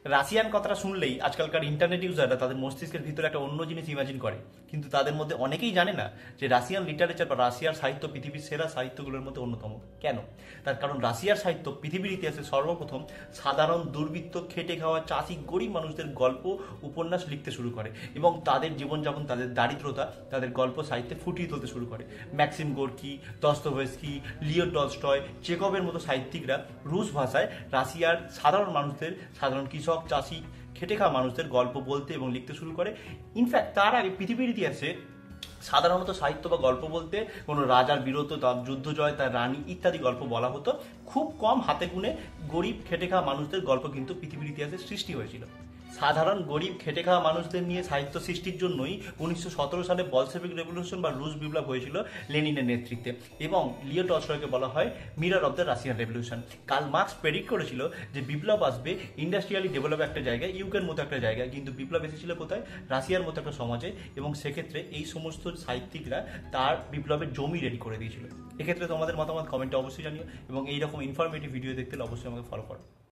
Russian কথাটা শুনলেই আজকালকার ইন্টারনেট ইউজাররা তাদের মস্তিষ্কের ভিতরে একটা অন্য জিনিস ইমাজিন করে, কিন্তু তাদের মধ্যে অনেকেই জানে না যে রাশিয়ান লিটারেচার বা রাশিয়ার সাহিত্য পৃথিবীর সেরা সাহিত্যগুলোর মধ্যে অন্যতম। কেন? তার কারণ রাশিয়ার সাহিত্য পৃথিবীর ইতিহাসে সর্বপ্রথম সাধারণ দুর্বৃত্ত, খেটে খাওয়া চাষি গরিব মানুষদের গল্প উপন্যাস লিখতে শুরু করে এবং তাদের জীবনযাপন, তাদের দারিদ্রতা তাদের গল্প সাহিত্যে ফুটিয়ে তুলতে শুরু করে। ম্যাক্সিম গোর্কি, দস্তোয়েভস্কি, লিও টলস্টয়, চেকভের মতো সাহিত্যিকরা রুশ ভাষায় রাশিয়ার সাধারণ মানুষদের, সাধারণ কৃষক, চাষি, খেটে খাওয়া মানুষদের গল্প বলতে এবং লিখতে শুরু করে। ইনফ্যাক্ট তার আগে পৃথিবীর ইতিহাসে সাধারণত সাহিত্য বা গল্প বলতে কোনো রাজার বীরত্ব, তার যুদ্ধ জয়, তার রানী ইত্যাদি গল্প বলা হতো। খুব কম হাতে গুনে গরিব খেটে খাওয়া মানুষদের গল্প কিন্তু পৃথিবীর ইতিহাসে সৃষ্টি হয়েছিল। সাধারণ গরিব খেটে খাওয়া মানুষদের নিয়ে সাহিত্য সৃষ্টির জন্যই 1917 সালে বলশেভিক রেভলিউশন বা রুশ বিপ্লব হয়েছিল লেনিনের নেতৃত্বে, এবং লিও টলস্টয়কে বলা হয় mirror of the Russian revolution. Karl Marx predict করেছিল যে বিপ্লব আসবে ইন্ডাস্ট্রিয়ালি ডেভেলপ একটা জায়গায়, ইউকের মতো একটা জায়গায়, কিন্তু বিপ্লব এসেছিল কোথায়? রাশিয়ার মতো একটা সমাজে, এবং সেক্ষেত্রে এই সমস্ত সাহিত্যিকরা তার বিপ্লবের জমি রেডি করে দিয়েছিল। এক্ষেত্রে তোমাদের মতামত কমেন্টে অবশ্যই জানিও, এবং এইরকম ইনফরমেটিভ ভিডিও দেখতে হলে অবশ্যই আমাকে ফলো করো।